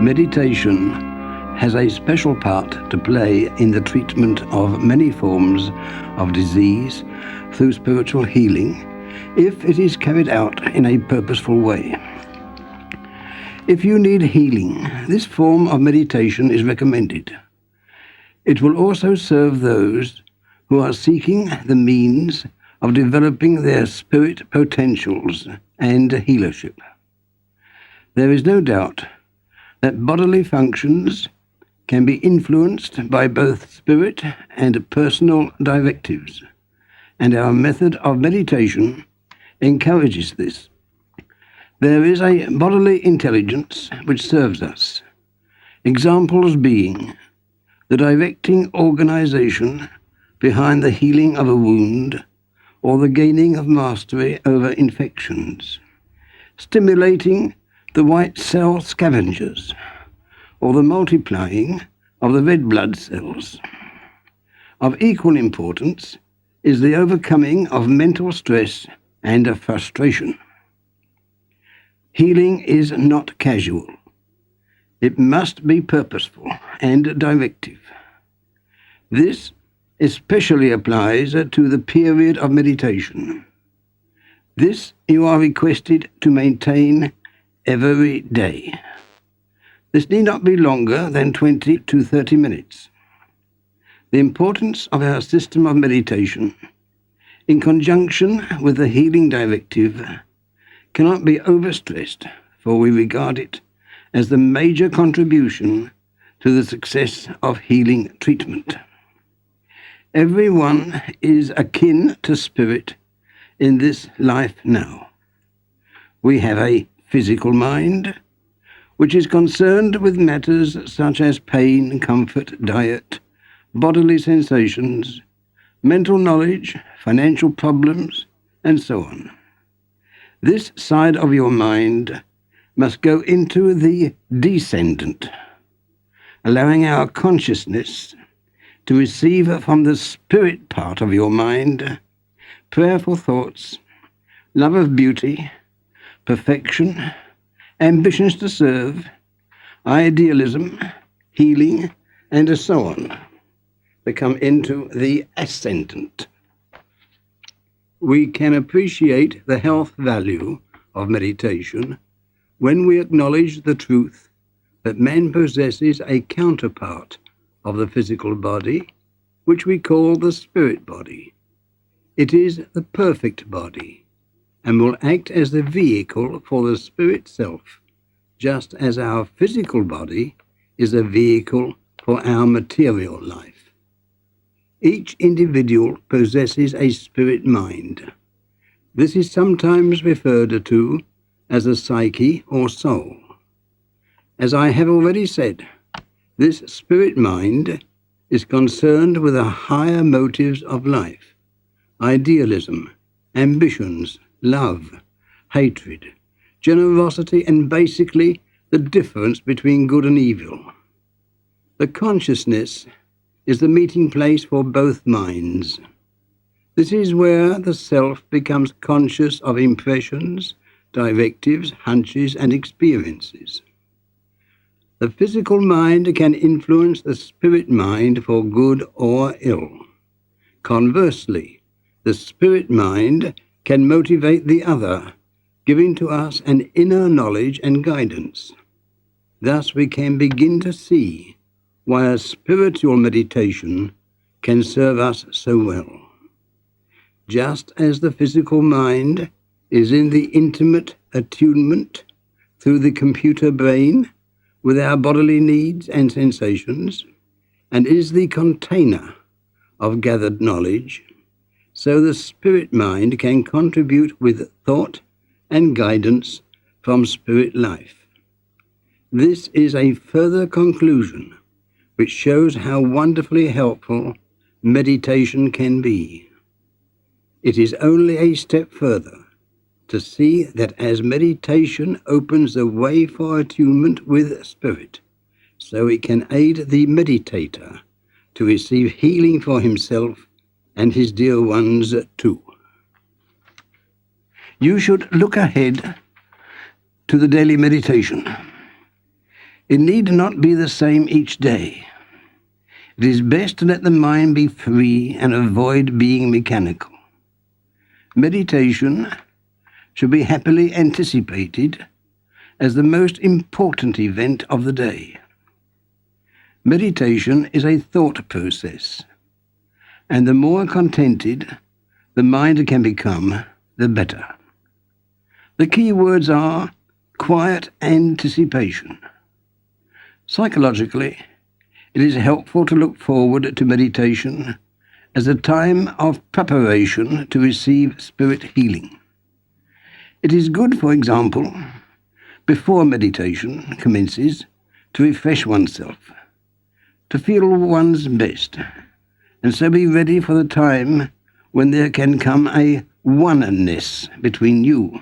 Meditation has a special part to play in the treatment of many forms of disease through spiritual healing, if it is carried out in a purposeful way. If you need healing, this form of meditation is recommended. It will also serve those who are seeking the means of developing their spirit potentials and healership. There is no doubt that bodily functions can be influenced by both spirit and personal directives, and our method of meditation encourages this. There is a bodily intelligence which serves us, examples being the directing organization behind the healing of a wound or the gaining of mastery over infections, stimulating the white cell scavengers, or the multiplying of the red blood cells. Of equal importance is the overcoming of mental stress and frustration. Healing is not casual. It must be purposeful and directive. This especially applies to the period of meditation. This you are requested to maintain every day. This need not be longer than 20 to 30 minutes. The importance of our system of meditation, in conjunction with the healing directive, cannot be overstressed, for we regard it as the major contribution to the success of healing treatment. Everyone is akin to spirit in this life now. We have a physical mind, which is concerned with matters such as pain, comfort, diet, bodily sensations, mental knowledge, financial problems, and so on. This side of your mind must go into the descendant, allowing our consciousness to receive from the spirit part of your mind prayerful thoughts, love of beauty, perfection, ambitions to serve, idealism, healing, and so on, that come into the ascendant. We can appreciate the health value of meditation when we acknowledge the truth that man possesses a counterpart of the physical body, which we call the spirit body. It is the perfect body, and will act as the vehicle for the spirit self, just as our physical body is a vehicle for our material life. Each individual possesses a spirit mind. This is sometimes referred to as a psyche or soul. As I have already said, this spirit mind is concerned with the higher motives of life, idealism, ambitions, love, hatred, generosity, and basically the difference between good and evil. The consciousness is the meeting place for both minds. This is where the self becomes conscious of impressions, directives, hunches, and experiences. The physical mind can influence the spirit mind for good or ill. Conversely, the spirit mind can motivate the other, giving to us an inner knowledge and guidance. Thus we can begin to see why a spiritual meditation can serve us so well. Just as the physical mind is in the intimate attunement through the computer brain with our bodily needs and sensations, and is the container of gathered knowledge, so the spirit mind can contribute with thought and guidance from spirit life. This is a further conclusion which shows how wonderfully helpful meditation can be. It is only a step further to see that as meditation opens the way for attunement with spirit, so it can aid the meditator to receive healing for himself and his dear ones too. You should look ahead to the daily meditation. It need not be the same each day. It is best to let the mind be free and avoid being mechanical. Meditation should be happily anticipated as the most important event of the day. Meditation is a thought process, and the more contented the mind can become, the better. The key words are quiet anticipation. Psychologically, it is helpful to look forward to meditation as a time of preparation to receive spirit healing. It is good, for example, before meditation commences, to refresh oneself, to feel one's best, and so be ready for the time when there can come a oneness between you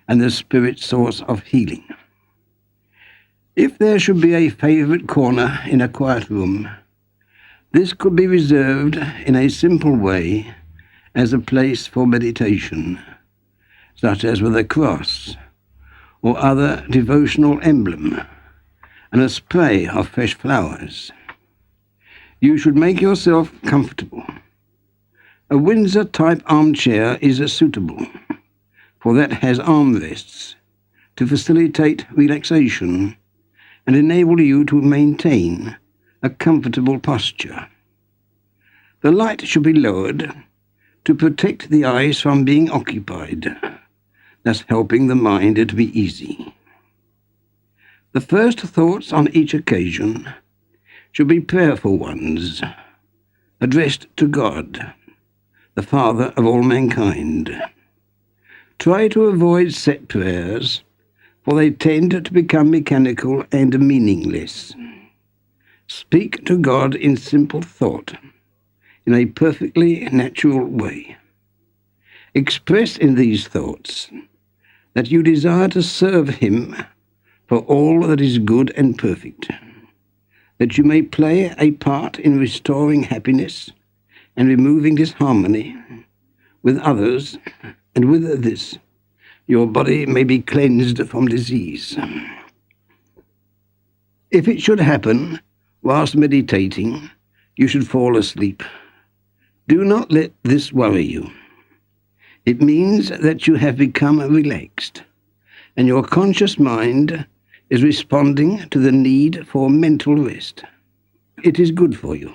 and the spirit source of healing. If there should be a favourite corner in a quiet room, this could be reserved in a simple way as a place for meditation, such as with a cross or other devotional emblem and a spray of fresh flowers. You should make yourself comfortable. A Windsor-type armchair is suitable, for that has armrests to facilitate relaxation and enable you to maintain a comfortable posture. The light should be lowered to protect the eyes from being occupied, thus helping the mind to be easy. The first thoughts on each occasion should be prayerful ones, addressed to God, the Father of all mankind. Try to avoid set prayers, for they tend to become mechanical and meaningless. Speak to God in simple thought, in a perfectly natural way. Express in these thoughts that you desire to serve Him for all that is good and perfect, that you may play a part in restoring happiness and removing disharmony with others, and with this, your body may be cleansed from disease. If it should happen, whilst meditating, you should fall asleep, do not let this worry you. It means that you have become relaxed, and your conscious mind is responding to the need for mental rest. It is good for you.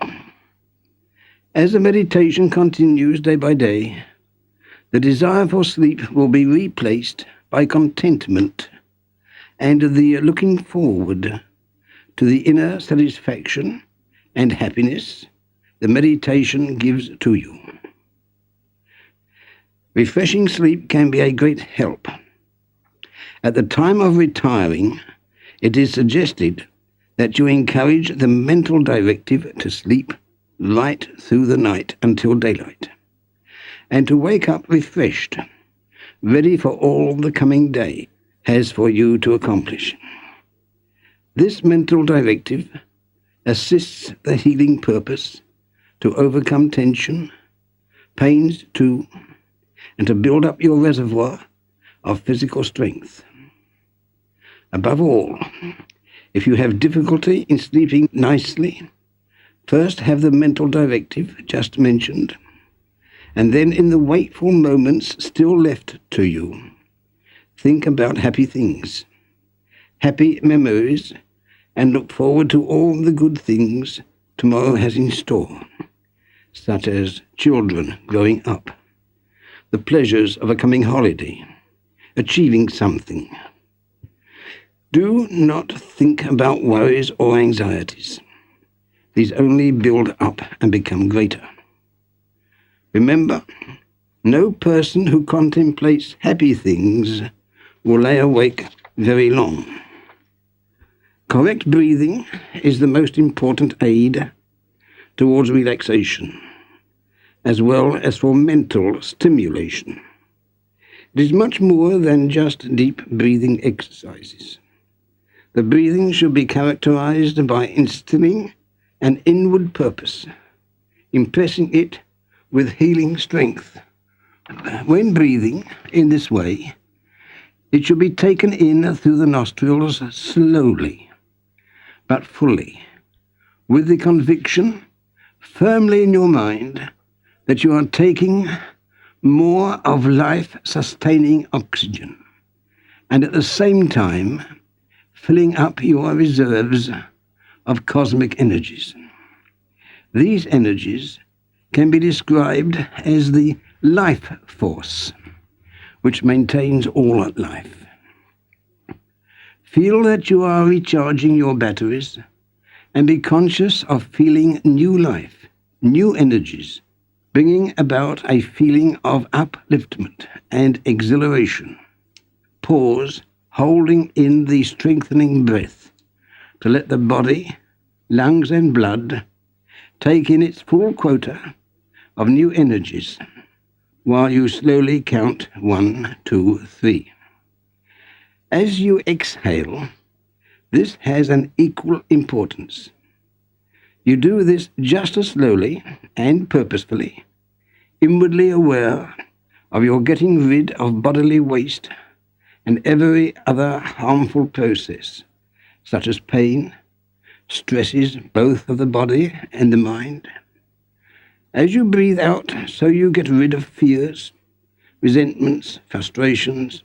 As the meditation continues day by day, the desire for sleep will be replaced by contentment and the looking forward to the inner satisfaction and happiness the meditation gives to you. Refreshing sleep can be a great help. At the time of retiring, it is suggested that you encourage the mental directive to sleep right through the night until daylight, and to wake up refreshed, ready for all the coming day has for you to accomplish. This mental directive assists the healing purpose to overcome tension, pains too, and to build up your reservoir of physical strength. Above all, if you have difficulty in sleeping nicely, first have the mental directive just mentioned, and then in the wakeful moments still left to you, think about happy things, happy memories, and look forward to all the good things tomorrow has in store, such as children growing up, the pleasures of a coming holiday, achieving something. Do not think about worries or anxieties. These only build up and become greater. Remember, no person who contemplates happy things will lay awake very long. Correct breathing is the most important aid towards relaxation, as well as for mental stimulation. It is much more than just deep breathing exercises. The breathing should be characterized by instilling an inward purpose, impressing it with healing strength. When breathing in this way, it should be taken in through the nostrils slowly, but fully, with the conviction firmly in your mind that you are taking more of life-sustaining oxygen, and at the same time filling up your reserves of cosmic energies. These energies can be described as the life force, which maintains all life. Feel that you are recharging your batteries, and be conscious of feeling new life, new energies, bringing about a feeling of upliftment and exhilaration. Pause, holding in the strengthening breath, to let the body, lungs and blood take in its full quota of new energies, while you slowly count 1, 2, 3. As you exhale, this has an equal importance. You do this just as slowly and purposefully, inwardly aware of your getting rid of bodily waste and every other harmful process, such as pain, stresses both of the body and the mind. As you breathe out, so you get rid of fears, resentments, frustrations,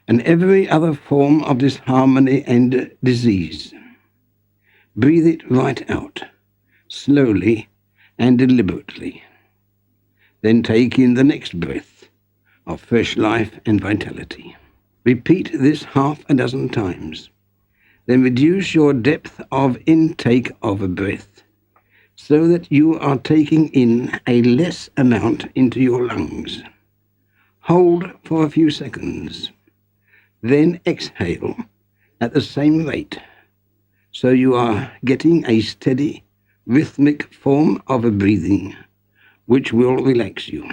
and every other form of disharmony and disease. Breathe it right out, slowly and deliberately. Then take in the next breath of fresh life and vitality. Repeat this half a dozen times. Then reduce your depth of intake of a breath so that you are taking in a less amount into your lungs. Hold for a few seconds. Then exhale at the same rate, so you are getting a steady, rhythmic form of a breathing, which will relax you.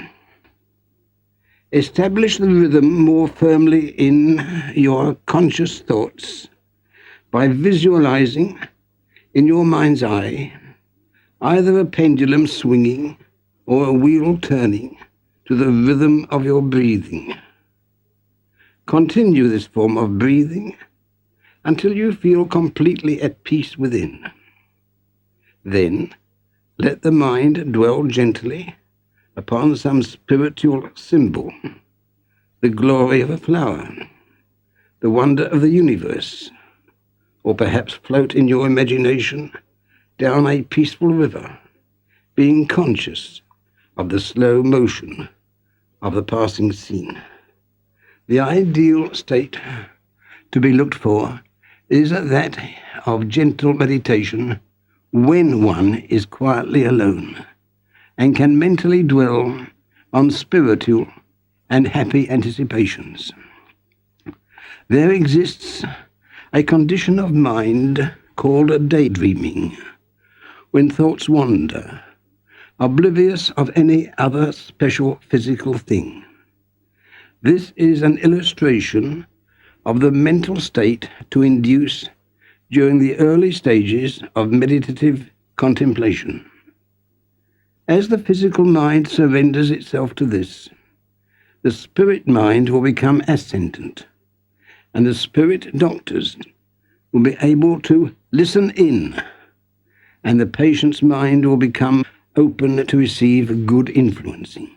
Establish the rhythm more firmly in your conscious thoughts by visualizing in your mind's eye either a pendulum swinging or a wheel turning to the rhythm of your breathing. Continue this form of breathing until you feel completely at peace within. Then, let the mind dwell gently upon some spiritual symbol, the glory of a flower, the wonder of the universe, or perhaps float in your imagination down a peaceful river, being conscious of the slow motion of the passing scene. The ideal state to be looked for is that of gentle meditation when one is quietly alone and can mentally dwell on spiritual and happy anticipations. There exists a condition of mind called daydreaming, when thoughts wander, oblivious of any other special physical thing. This is an illustration of the mental state to induce during the early stages of meditative contemplation. As the physical mind surrenders itself to this, the spirit mind will become ascendant, and the spirit doctors will be able to listen in, and the patient's mind will become open to receive good influencing.